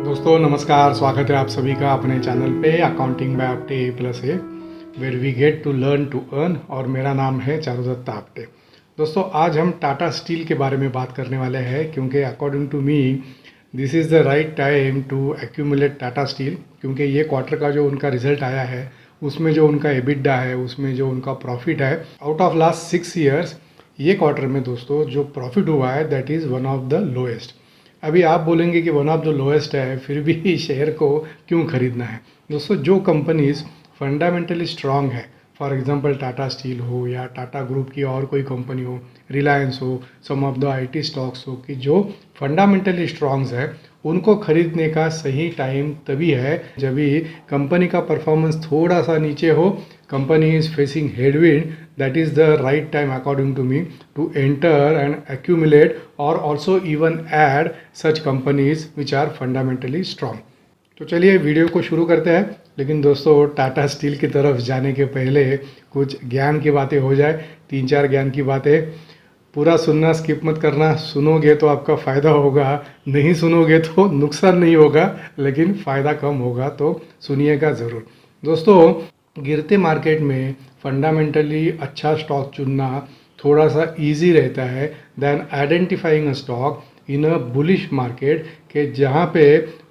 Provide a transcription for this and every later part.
दोस्तों नमस्कार, स्वागत है आप सभी का अपने चैनल पे accounting by Apte A+A where we get to learn to earn. और मेरा नाम है चारुदत्त आपटे। दोस्तों आज हम टाटा स्टील के बारे में बात करने वाले हैं, क्योंकि according to me this is the right time to accumulate Tata steel. क्योंकि ये क्वार्टर का जो उनका रिजल्ट आया है उसमें जो उनका एबिटडा है, उसमें जो उनका प्रॉफिट है, आउट ऑफ लास्ट 6 ईयर्स ये क्वार्टर में दोस्तों जो प्रॉफिट हुआ है that is one of the lowest. अभी आप बोलेंगे कि वन ऑफ द लोएस्ट है, फिर भी शेयर को क्यों खरीदना है। दोस्तों जो कंपनीज फंडामेंटली स्ट्रांग है, फॉर एग्जांपल टाटा स्टील हो या टाटा ग्रुप की और कोई कंपनी हो, रिलायंस हो, सम ऑफ द आईटी स्टॉक्स हो, कि जो फंडामेंटली स्ट्रांग्स है उनको खरीदने का सही टाइम तभी है जब भी कंपनी का परफॉर्मेंस थोड़ा सा नीचे हो, company is facing headwind, that is the right time according to me to enter and accumulate or also even add such companies which are fundamentally strong। तो चलिए वीडियो को शुरू करते हैं। लेकिन दोस्तों टाटा स्टील की तरफ जाने के पहले कुछ ज्ञान की बातें हो जाए, 3-4 ज्ञान की बातें। पूरा सुनना स्किप मत करना, सुनोगे तो आपका फ़ायदा होगा, नहीं सुनोगे तो नुकसान नहीं होगा लेकिन फ़ायदा कम होगा, तो सुनिएगा ज़रूर। दोस्तों गिरते मार्केट में फंडामेंटली अच्छा स्टॉक चुनना थोड़ा सा इजी रहता है than identifying a stock in a bullish market, के जहाँ पे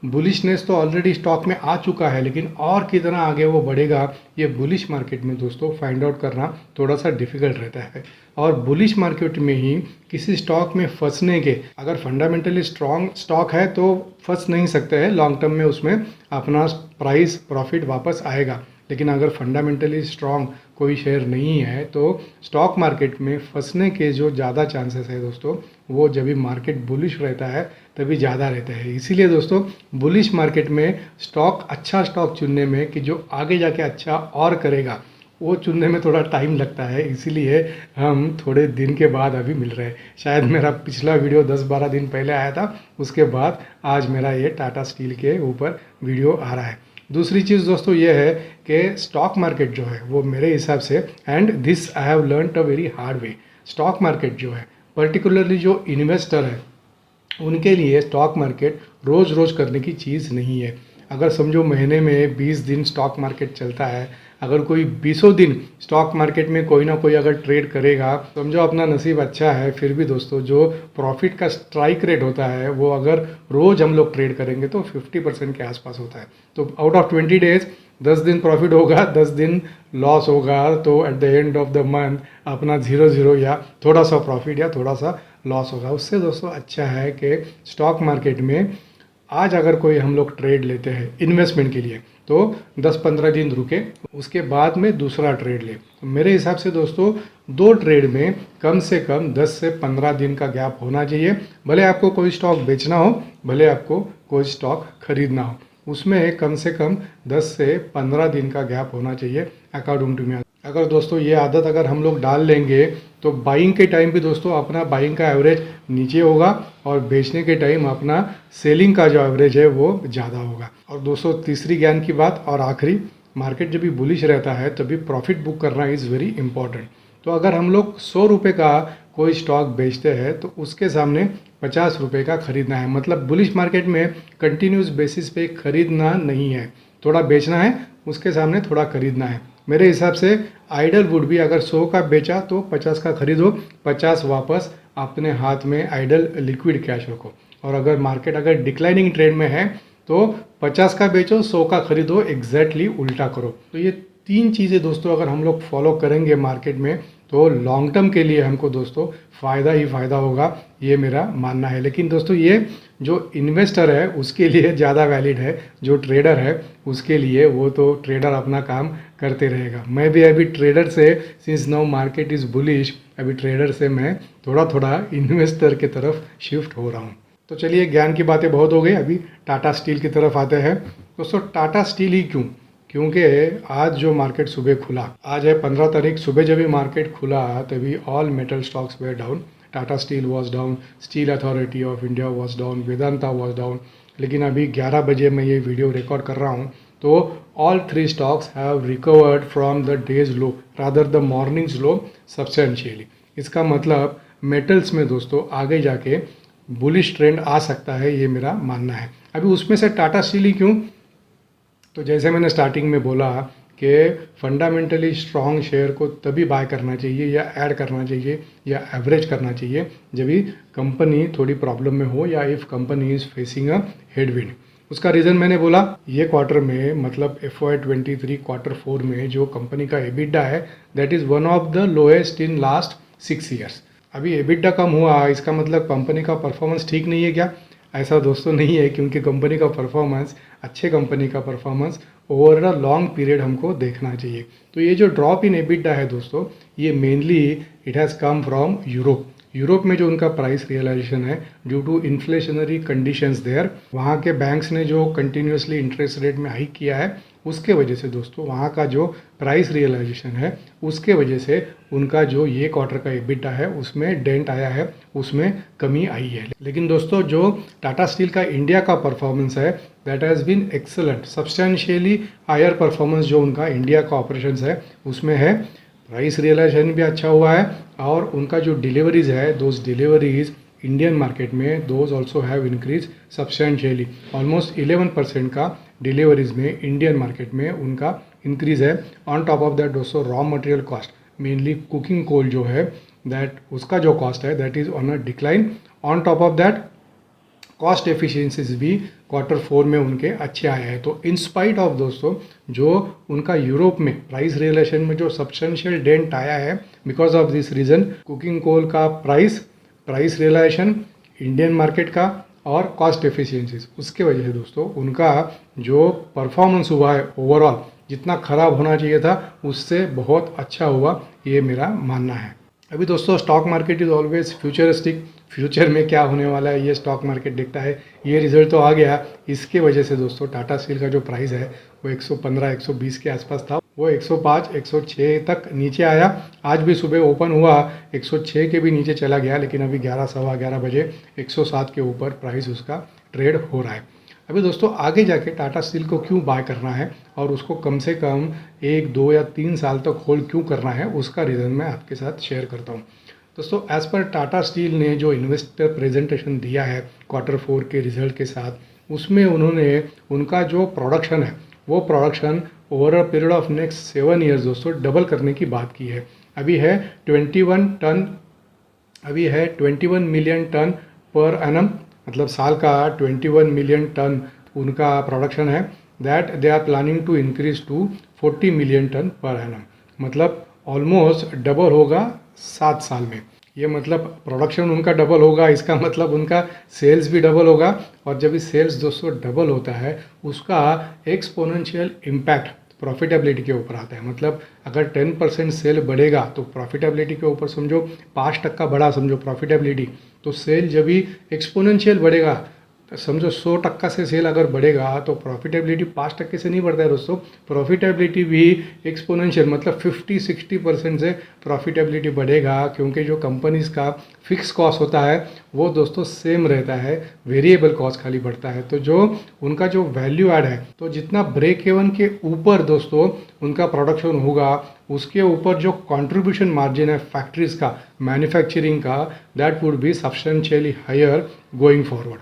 बुलिशनेस तो ऑलरेडी स्टॉक में आ चुका है लेकिन और कितना आगे वो बढ़ेगा ये बुलिश मार्केट में दोस्तों फाइंड आउट करना थोड़ा सा डिफिकल्ट रहता है। और बुलिश मार्केट में ही किसी स्टॉक में फंसने के, अगर फंडामेंटली स्ट्रॉन्ग स्टॉक है तो फंस नहीं सकते हैं, लॉन्ग टर्म में उसमें अपना प्राइस प्रॉफिट वापस आएगा। लेकिन अगर फंडामेंटली स्ट्रॉन्ग कोई शेयर नहीं है तो स्टॉक मार्केट में फंसने के जो ज़्यादा चांसेस है दोस्तों वो जब भी मार्केट बुलिश रहता है तभी ज़्यादा रहता है। इसीलिए दोस्तों बुलिश मार्केट में स्टॉक, अच्छा स्टॉक चुनने में कि जो आगे जाके अच्छा और करेगा, वो चुनने में थोड़ा टाइम लगता है। इसीलिए हम थोड़े दिन के बाद अभी मिल रहे हैं। शायद मेरा पिछला वीडियो 10-12 दिन पहले आया था, उसके बाद आज मेरा ये टाटा स्टील के ऊपर वीडियो आ रहा है। दूसरी चीज़ दोस्तों ये है कि स्टॉक मार्केट जो है वो मेरे हिसाब से, and this I have learned a very hard way, stock market जो है पर्टिकुलरली जो इन्वेस्टर है उनके लिए स्टॉक मार्केट रोज़ रोज़ करने की चीज़ नहीं है। अगर समझो महीने में 20 दिन स्टॉक मार्केट चलता है, अगर कोई 20 दिन स्टॉक मार्केट में कोई ना कोई अगर ट्रेड करेगा, समझो अपना नसीब अच्छा है। फिर भी दोस्तों जो प्रॉफिट का स्ट्राइक रेट होता है वो अगर रोज़ हम लोग ट्रेड करेंगे तो 50% के आसपास होता है। तो आउट ऑफ 20 डेज 10 दिन प्रॉफिट होगा, 10 दिन लॉस होगा, तो at the end of the month अपना 0-0 या थोड़ा सा प्रॉफिट या थोड़ा सा लॉस होगा। उससे दोस्तों अच्छा है कि स्टॉक मार्केट में आज अगर कोई हम लोग ट्रेड लेते हैं इन्वेस्टमेंट के लिए तो 10-15 दिन रुके, उसके बाद में दूसरा ट्रेड ले। तो मेरे हिसाब से दोस्तों 2 ट्रेड में कम से कम 10 से 15 दिन का गैप होना चाहिए। भले आपको कोई स्टॉक बेचना हो, भले आपको कोई स्टॉक खरीदना हो, उसमें कम से कम 10 से 15 दिन का गैप होना चाहिए अकॉर्डिंग टू मी। अगर दोस्तों ये आदत अगर हम लोग डाल लेंगे तो बाइंग के टाइम भी दोस्तों अपना बाइंग का एवरेज नीचे होगा और बेचने के टाइम अपना सेलिंग का जो एवरेज है वो ज़्यादा होगा। और दोस्तों तीसरी ज्ञान की बात और आखिरी, मार्केट जब भी बुलिश रहता है तभी प्रॉफिट बुक करना इज़ वेरी इंपॉर्टेंट। तो अगर हम लोग 100 रुपये का कोई स्टॉक बेचते हैं तो उसके सामने 50 रुपये का खरीदना है। मतलब बुलिश मार्केट में कंटिन्यूस बेसिस पे खरीदना नहीं है, थोड़ा बेचना है, उसके सामने थोड़ा खरीदना है। मेरे हिसाब से आइडल वुड भी, अगर 100 का बेचा तो 50 का खरीदो, 50 वापस अपने हाथ में आइडल लिक्विड कैश रखो। और अगर मार्केट अगर डिक्लाइनिंग ट्रेंड में है तो 50 का बेचो, 100 का खरीदो, एग्जैक्टली उल्टा करो। तो ये 3 चीज़ें दोस्तों अगर हम लोग फॉलो करेंगे मार्केट में तो लॉन्ग टर्म के लिए हमको दोस्तों फ़ायदा ही फ़ायदा होगा, ये मेरा मानना है। लेकिन दोस्तों ये जो इन्वेस्टर है उसके लिए ज़्यादा वैलिड है, जो ट्रेडर है उसके लिए वो तो ट्रेडर अपना काम करते रहेगा। मैं भी अभी ट्रेडर से, since now market is bullish, अभी ट्रेडर से मैं थोड़ा थोड़ा इन्वेस्टर की तरफ शिफ्ट हो रहा हूँ। तो चलिए ज्ञान की बातें बहुत हो गई, अभी टाटा स्टील की तरफ आते हैं। दोस्तों टाटा स्टील ही क्यों? क्योंकि आज जो मार्केट सुबह खुला, आज है 15 तारीख, सुबह जब भी मार्केट खुला तभी all metal stocks were down. Tata steel was down, steel authority of India was down, Vedanta was down. लेकिन अभी 11 बजे मैं ये वीडियो रिकॉर्ड कर रहा हूँ तो all 3 stocks have recovered from the days low, rather the mornings low substantially. इसका मतलब मेटल्स में दोस्तों आगे जाके बुलिश ट्रेंड आ सकता है, ये मेरा मानना है। अभी उसमें से टाटा स्टील ही क्यों, तो जैसे मैंने स्टार्टिंग में बोला कि फंडामेंटली स्ट्रॉन्ग शेयर को तभी बाय करना चाहिए या ऐड करना चाहिए या एवरेज करना चाहिए जब भी कंपनी थोड़ी प्रॉब्लम में हो या if company is facing a headwind. उसका रीज़न मैंने बोला, ये क्वार्टर में मतलब FY23 क्वार्टर 4 में जो कंपनी का एबिटा है that is one of the lowest in last 6 years. अभी एबिटा कम हुआ इसका मतलब कंपनी का परफॉर्मेंस ठीक नहीं है क्या? ऐसा दोस्तों नहीं है, क्योंकि कंपनी का परफॉर्मेंस, अच्छे कंपनी का performance over a long period हमको देखना चाहिए। तो ये जो ड्रॉप इन एबिटा है दोस्तों, ये mainly it has come from Europe. Europe में जो उनका प्राइस रियलाइजेशन है due to inflationary conditions there, वहाँ के बैंक्स ने जो कंटिन्यूसली इंटरेस्ट रेट में हाइक किया है उसके वजह से दोस्तों वहाँ का जो प्राइस रियलाइजेशन है उसके वजह से उनका जो ये क्वार्टर का एबिटा है उसमें डेंट आया है, उसमें कमी आई है। लेकिन दोस्तों जो टाटा स्टील का इंडिया का परफॉर्मेंस है that has been excellent, substantially higher performance जो उनका इंडिया का ऑपरेशंस है उसमें है। प्राइस रियलाइजेशन भी अच्छा हुआ है और उनका जो डिलीवरीज है दोज डिलीवरीज इंडियन मार्केट में those also have increase substantially, almost 11% का डिलीवरीज में इंडियन मार्केट में उनका इंक्रीज है। ऑन टॉप ऑफ दैट दोस्तों raw material cost, mainly cooking coal जो है दैट उसका जो कॉस्ट है that is on a decline. On top of that cost efficiencies भी क्वार्टर 4 में उनके अच्छे आए हैं। तो इन स्पाइट ऑफ दोस्तों जो उनका यूरोप में प्राइस रियलाइजेशन में जो सब्सटेंशियल डेंट आया है because of this reason, cooking coal का प्राइस रियलाइजेशन इंडियन मार्केट का और कॉस्ट एफिशिएंसीज, उसके वजह से दोस्तों उनका जो परफॉर्मेंस हुआ है ओवरऑल जितना ख़राब होना चाहिए था उससे बहुत अच्छा हुआ, ये मेरा मानना है। अभी दोस्तों stock market is always futuristic, future में क्या होने वाला है ये स्टॉक मार्केट देखता है। ये रिजल्ट तो आ गया, इसके वजह से दोस्तों टाटा स्टील का जो प्राइस है वो 115-120 के आसपास था, वो 105-106 तक नीचे आया। आज भी सुबह ओपन हुआ 106 के भी नीचे चला गया, लेकिन अभी 11 सवा 11 बजे 107 के ऊपर प्राइस उसका ट्रेड हो रहा है। अभी दोस्तों आगे जाके टाटा स्टील को क्यों बाय करना है और उसको कम से कम 1, 2 या 3 साल तक होल्ड क्यों करना है उसका रीज़न मैं आपके साथ शेयर करता हूँ। दोस्तों एज पर टाटा स्टील ने जो इन्वेस्टर प्रेजेंटेशन दिया है क्वार्टर 4 के रिजल्ट के साथ, उसमें उन्होंने उनका जो प्रोडक्शन है वो production over a period of next 7 years दोस्तों डबल करने की बात की है। अभी है 21 मिलियन टन पर एनम, मतलब साल का 21 मिलियन टन उनका प्रोडक्शन है। That they are planning to increase to 40 million ton per annum, मतलब ऑलमोस्ट डबल होगा 7 साल में। ये मतलब प्रोडक्शन उनका डबल होगा, इसका मतलब उनका सेल्स भी डबल होगा। और जब इस सेल्स दोस्तों डबल होता है उसका एक्सपोनेंशियल इम्पैक्ट प्रॉफिटेबिलिटी के ऊपर आता है। मतलब अगर 10% सेल बढ़ेगा तो प्रॉफिटेबिलिटी के ऊपर समझो 5% बढ़ा, समझो प्रॉफिटेबिलिटी, तो सेल जब भी एक्सपोनेंशियल बढ़ेगा, समझो 100% से सेल अगर बढ़ेगा तो प्रॉफिटेबिलिटी 5% से नहीं बढ़ता है दोस्तों, प्रॉफिटेबिलिटी भी एक्सपोनेंशियल मतलब 50-60% से प्रॉफिटेबिलिटी बढ़ेगा, क्योंकि जो कंपनीज का फिक्स कॉस्ट होता है वो दोस्तों सेम रहता है, वेरिएबल कॉस्ट खाली बढ़ता है। तो जो उनका जो वैल्यू ऐड है, तो जितना ब्रेक इवन के ऊपर दोस्तों उनका प्रोडक्शन होगा उसके ऊपर जो कंट्रीब्यूशन मार्जिन है फैक्ट्रीज का, मैन्युफैक्चरिंग का, that would be substantially higher going forward.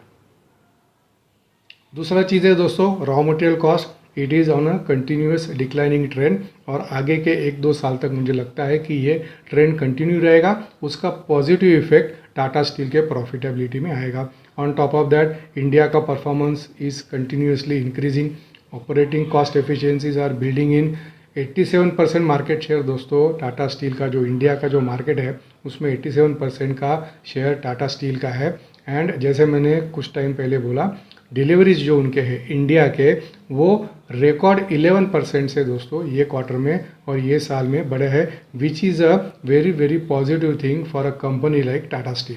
दूसरा चीज़ है दोस्तों raw material cost, it is on a continuous declining trend और आगे के 1-2 साल तक मुझे लगता है कि ये ट्रेंड कंटिन्यू रहेगा, उसका पॉजिटिव इफेक्ट टाटा स्टील के प्रॉफिटेबिलिटी में आएगा। On top of that India का performance is continuously increasing, operating cost efficiencies are building in. 87% market share दोस्तों टाटा स्टील का, जो इंडिया का जो मार्केट है उसमें 87% का शेयर टाटा स्टील का है। एंड जैसे मैंने कुछ टाइम पहले बोला, डिलीवरीज जो उनके हैं इंडिया के वो रिकॉर्ड 11% से दोस्तों ये क्वार्टर में और ये साल में बढ़े हैं, which is a very very positive thing for a company like Tata steel.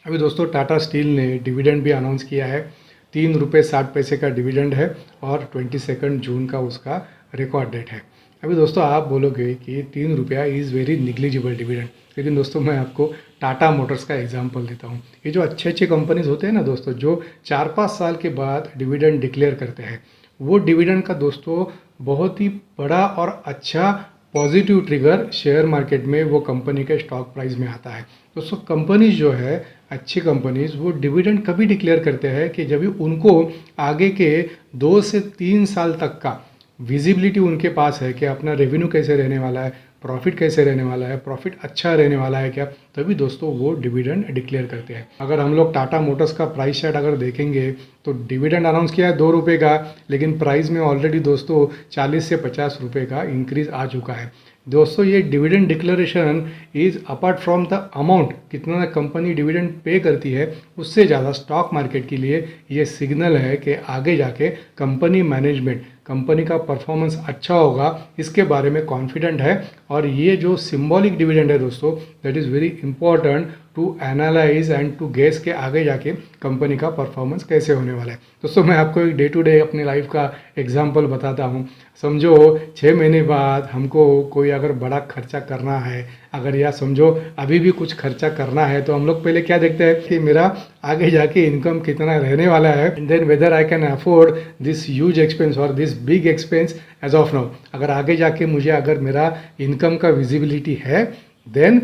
अभी दोस्तों टाटा स्टील ने डिविडेंड भी अनाउंस किया है, 3 रुपये 60 पैसे का डिविडेंड है और 22 जून का उसका रिकॉर्ड डेट है। अभी दोस्तों आप बोलोगे कि 3 रुपया इज़ वेरी निग्लिजिबल डिविडेंड, लेकिन दोस्तों मैं आपको टाटा मोटर्स का एग्जांपल देता हूँ। ये जो अच्छे अच्छे कंपनीज होते हैं ना दोस्तों, जो 4-5 साल के बाद डिविडेंड डिक्लेयर करते हैं, वो डिविडेंड का दोस्तों बहुत ही बड़ा और अच्छा पॉजिटिव ट्रिगर शेयर मार्केट में वो कंपनी के स्टॉक प्राइस में आता है। दोस्तों कंपनीज जो है अच्छी कंपनीज वो डिविडेंड कभी डिक्लेयर करते हैं कि जब भी उनको आगे के 2 से 3 साल तक का विजिबिलिटी उनके पास है कि अपना रेवेन्यू कैसे रहने वाला है, प्रॉफिट कैसे रहने वाला है, प्रॉफिट अच्छा रहने वाला है क्या, तभी दोस्तों वो डिविडेंड डिक्लेयर करते हैं। अगर हम लोग टाटा मोटर्स का प्राइस चार्ट अगर देखेंगे तो डिविडेंड अनाउंस किया है 2 रुपये का, लेकिन प्राइस में ऑलरेडी दोस्तों 40 से 50 रुपये का इंक्रीज आ चुका है। दोस्तों ये dividend declaration is apart from the amount कितना कंपनी डिविडेंड पे करती है, उससे ज़्यादा स्टॉक मार्केट के लिए ये सिग्नल है कि आगे जाके कंपनी मैनेजमेंट, कंपनी का परफॉर्मेंस अच्छा होगा, इसके बारे में कॉन्फिडेंट है। और ये जो सिंबॉलिक डिविडेंड है दोस्तों, that is very important to analyse and to guess के आगे जाके कंपनी का परफॉर्मेंस कैसे होने वाला है। दोस्तों मैं आपको एक डे टू डे अपनी लाइफ का एग्जांपल बताता हूँ। समझो 6 महीने बाद हमको कोई अगर बड़ा खर्चा करना है, अगर या समझो अभी भी कुछ खर्चा करना है, तो हम लोग पहले क्या देखते हैं कि मेरा आगे जाके इनकम कितना रहने वाला है, and then whether I can afford this huge expense और this big expense as of now. अगर आगे जाके मुझे अगर मेरा इनकम का विजिबिलिटी है, then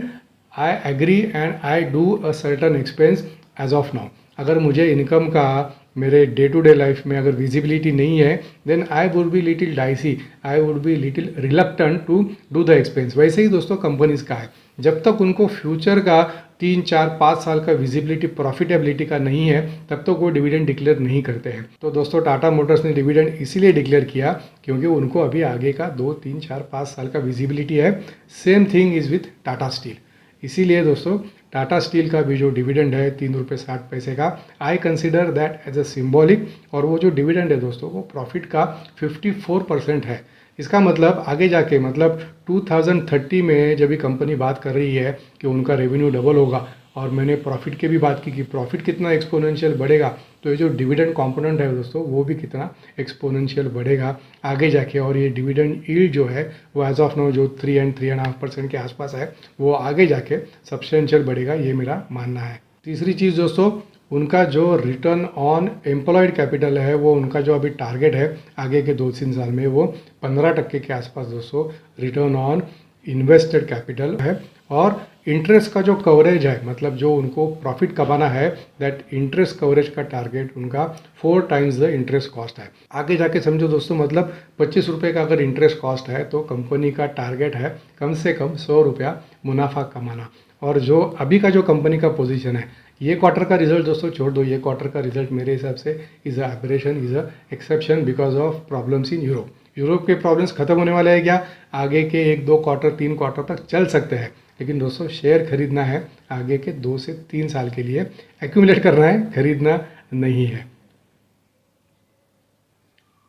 I agree and I do a certain expense as of now. अगर मुझे इनकम का मेरे डे टू डे लाइफ में अगर विजिबिलिटी नहीं है, then I would be little dicey, I would be little reluctant to do the expense. वैसे ही दोस्तों कंपनीज का है, जब तक उनको फ्यूचर का 3 4 5 साल का विजिबिलिटी प्रॉफिटेबिलिटी का नहीं है, तब तक वो डिविडेंड डिक्लेयर नहीं करते हैं। तो दोस्तों टाटा मोटर्स ने डिविडेंड इसीलिए डिक्लेयर किया क्योंकि उनको अभी आगे का 2 3 4 5 साल का विजिबिलिटी है। Same thing is with Tata steel. इसीलिए दोस्तों टाटा स्टील का भी जो डिविडेंड है 3 रुपये 60 पैसे का, I consider that as a symbolic. और वो जो डिविडेंड है दोस्तों वो प्रॉफिट का 54% है। इसका मतलब आगे जाके मतलब 2030 में जब भी कंपनी बात कर रही है कि उनका रेवेन्यू डबल होगा, और मैंने प्रॉफिट की भी बात की कि प्रॉफिट कितना एक्सपोनेंशियल बढ़ेगा, तो ये जो डिविडेंड कंपोनेंट है दोस्तों वो भी कितना एक्सपोनेंशियल बढ़ेगा आगे जाके। और ये डिविडेंड यील्ड जो है वो एज ऑफ नाउ जो 3 and 3.5% के आसपास है, वो आगे जाके सब्सटेंशियल बढ़ेगा, ये मेरा मानना है। तीसरी चीज़ दोस्तों, उनका जो रिटर्न ऑन एम्प्लॉयड कैपिटल है, वो उनका जो अभी टारगेट है आगे के 2 3 साल में, वो 15% के आसपास दोस्तों रिटर्न ऑन इन्वेस्टेड कैपिटल है। और इंटरेस्ट का जो कवरेज है, मतलब जो उनको प्रॉफिट कमाना है, दैट इंटरेस्ट कवरेज का टारगेट उनका 4 टाइम्स द इंटरेस्ट कॉस्ट है। आगे जाके समझो दोस्तों, मतलब 25 रुपये का अगर इंटरेस्ट कॉस्ट है तो कंपनी का टारगेट है कम से कम 100 रुपया मुनाफा कमाना। और जो अभी का जो कंपनी का पोजीशन है, ये क्वार्टर का रिजल्ट दोस्तों छोड़ दो, ये क्वार्टर का रिजल्ट मेरे हिसाब से is a aberration, is a exception because of problems in Europe. Europe के प्रॉब्लम्स खत्म होने वाले हैं क्या? आगे के 1 2 क्वार्टर 3 क्वार्टर तक चल सकते हैं, लेकिन दोस्तों शेयर खरीदना है आगे के 2 से 3 साल के लिए, एक्यूमुलेट करना है, खरीदना नहीं है।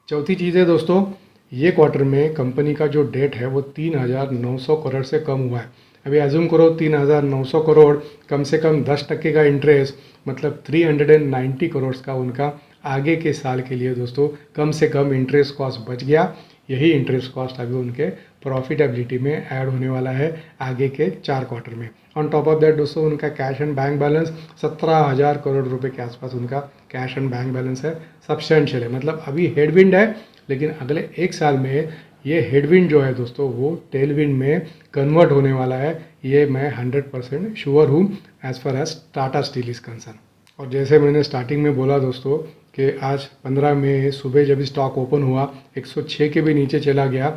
चौथी चीज़ है दोस्तों, ये क्वार्टर में कंपनी का जो डेट है वो 3,900 करोड़ से कम हुआ है। अभी एज्यूम करो 3,900 करोड़, कम से कम 10% का इंटरेस्ट, मतलब 390 करोड़ का उनका आगे के साल के लिए दोस्तों कम से कम इंटरेस्ट कॉस्ट बच गया। यही इंटरेस्ट कॉस्ट अभी उनके प्रॉफिटेबिलिटी में ऐड होने वाला है आगे के 4 क्वार्टर में। ऑन टॉप ऑफ दैट दोस्तों उनका cash and bank balance 17,000 crore रुपए के आसपास उनका कैश एंड बैंक बैलेंस है, सब्सटेंशियल है। मतलब अभी हेडविंड है, लेकिन अगले 1 साल में ये हेडविंड जो है दोस्तों वो टेलविंड में कन्वर्ट होने वाला है। ये मैं 100% श्योर हूँ as far as Tata steel is concern. और जैसे मैंने स्टार्टिंग में बोला दोस्तों कि आज 15 में सुबह जब स्टॉक ओपन हुआ 106 के भी नीचे चला गया,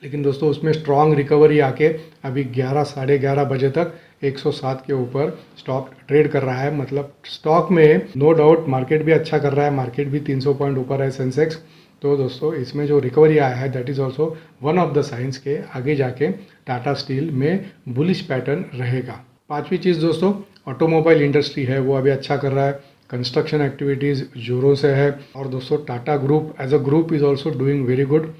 लेकिन दोस्तों उसमें स्ट्रॉन्ग रिकवरी आके अभी 11 साढ़े 11 बजे तक 107 के ऊपर स्टॉक ट्रेड कर रहा है। मतलब स्टॉक में नो डाउट मार्केट भी अच्छा कर रहा है, मार्केट भी 300 पॉइंट ऊपर है सेंसेक्स। तो दोस्तों इसमें जो रिकवरी आया है that is also one of the science के आगे जाके टाटा स्टील में बुलिश पैटर्न रहेगा। पांचवी चीज़ दोस्तों, ऑटोमोबाइल इंडस्ट्री है वो अभी अच्छा कर रहा है, कंस्ट्रक्शन एक्टिविटीज़ जोरों से है। और दोस्तों Tata group as a group is also doing very good.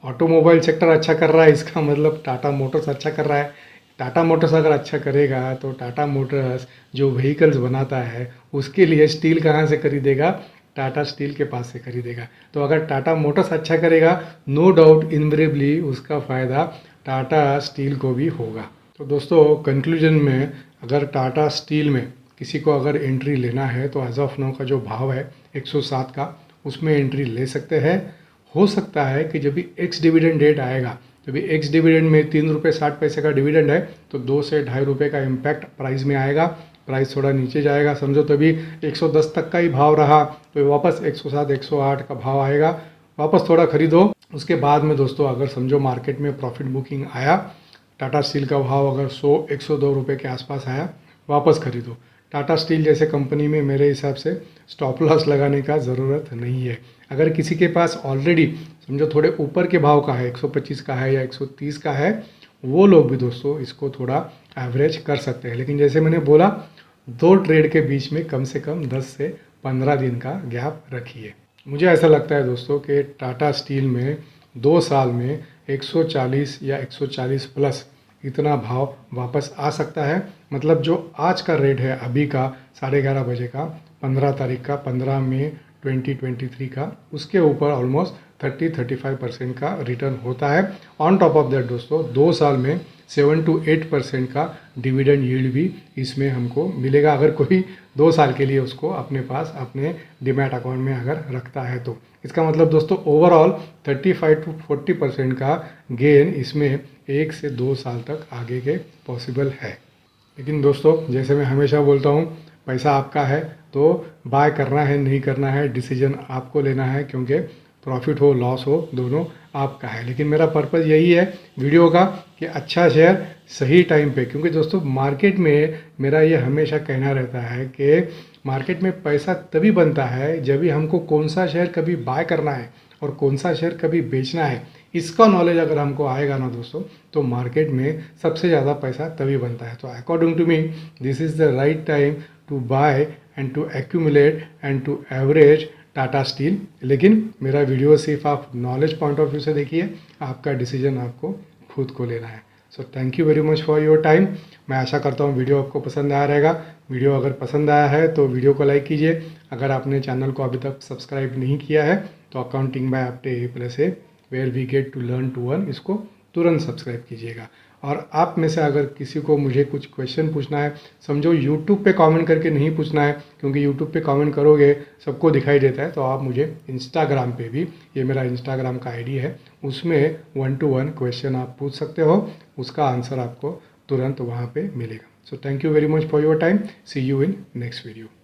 Automobile sector अच्छा कर रहा है, इसका मतलब टाटा मोटर्स अच्छा कर रहा है। टाटा मोटर्स अगर अच्छा करेगा तो टाटा मोटर्स जो व्हीकल्स बनाता है उसके लिए स्टील कहाँ से खरीदेगा? टाटा स्टील के पास से खरीदेगा। तो अगर टाटा मोटर्स अच्छा करेगा, नो डाउट इनवेरेबली उसका फ़ायदा टाटा स्टील को भी होगा। तो दोस्तों कंक्लूजन में, अगर टाटा स्टील में किसी को अगर एंट्री लेना है तो एज ऑफ नाउ का जो भाव है 107 का, उसमें एंट्री ले सकते हैं। हो सकता है कि जब भी एक्स डिविडेंड डेट आएगा, जब भी एक्स डिविडेंड में 3 रुपये 60 पैसे का डिविडेंड है तो 2 से 2.5 रुपये का इम्पैक्ट प्राइस में आएगा। प्राइस थोड़ा नीचे जाएगा, समझो तभी 110 तक का ही भाव रहा तो वापस 107 108 का भाव आएगा, वापस थोड़ा खरीदो। उसके बाद में दोस्तों अगर समझो मार्केट में प्रॉफिट बुकिंग आया, टाटा स्टील का भाव अगर 100-102 रुपये के आसपास आया, वापस खरीदो। टाटा स्टील जैसे कंपनी में मेरे हिसाब से स्टॉप लॉस लगाने का ज़रूरत नहीं है। अगर किसी के पास ऑलरेडी समझो थोड़े ऊपर के भाव का है, 125 का है या 130 का है, वो लोग भी दोस्तों इसको थोड़ा एवरेज कर सकते हैं। लेकिन जैसे मैंने बोला, 2 ट्रेड के बीच में कम से कम 10 से 15 दिन का गैप रखिए। मुझे ऐसा लगता है दोस्तों कि टाटा स्टील में 2 साल में 140 या 140 प्लस इतना भाव वापस आ सकता है। मतलब जो आज का रेट है अभी का 11:30 बजे का, 15 तारीख का, 15 मई 2023 का, उसके ऊपर ऑलमोस्ट 30-35% का रिटर्न होता है। ऑन टॉप ऑफ दैट दोस्तों 2 साल में 7 to 8% का डिविडेंड यील्ड भी इसमें हमको मिलेगा, अगर कोई 2 साल के लिए उसको अपने पास अपने डीमैट अकाउंट में अगर रखता है तो। इसका मतलब दोस्तों ओवरऑल 35 to 40% का गेन इसमें 1 से 2 साल तक आगे के पॉसिबल है। लेकिन दोस्तों जैसे मैं हमेशा बोलता हूँ, पैसा आपका है तो बाय करना है नहीं करना है डिसीजन आपको लेना है, क्योंकि प्रॉफिट हो लॉस हो दोनों आपका है। लेकिन मेरा पर्पज़ यही है वीडियो का कि अच्छा शेयर सही टाइम पे, क्योंकि दोस्तों मार्केट में मेरा ये हमेशा कहना रहता है कि मार्केट में पैसा तभी बनता है जब भी हमको कौन सा शेयर कभी बाय करना है और कौन सा शेयर कभी बेचना है, इसका नॉलेज अगर हमको आएगा ना दोस्तों, तो मार्केट में सबसे ज़्यादा पैसा तभी बनता है। तो according to me this is the right time to buy and to accumulate and to average Tata steel. लेकिन मेरा वीडियो सिर्फ आप नॉलेज पॉइंट ऑफ व्यू से देखिए, आपका डिसीजन आपको खुद को लेना है। सो thank you very much for your time. मैं आशा करता हूँ वीडियो आपको पसंद आया रहेगा। वीडियो अगर पसंद आया है तो वीडियो को लाइक कीजिए। अगर आपने चैनल को अभी तक सब्सक्राइब नहीं किया है तो accounting by Apte A+A where we get to learn to earn, इसको तुरंत सब्सक्राइब कीजिएगा। और आप में से अगर किसी को मुझे कुछ क्वेश्चन पूछना है, समझो यूट्यूब पे कमेंट करके नहीं पूछना है, क्योंकि यूट्यूब पे कमेंट करोगे सबको दिखाई देता है, तो आप मुझे इंस्टाग्राम पे भी, ये मेरा इंस्टाग्राम का आईडी है, उसमें 1-to-1 क्वेश्चन आप पूछ सकते हो, उसका आंसर आपको तुरंत वहाँ पे मिलेगा। So thank you very much for your time. See you in next video.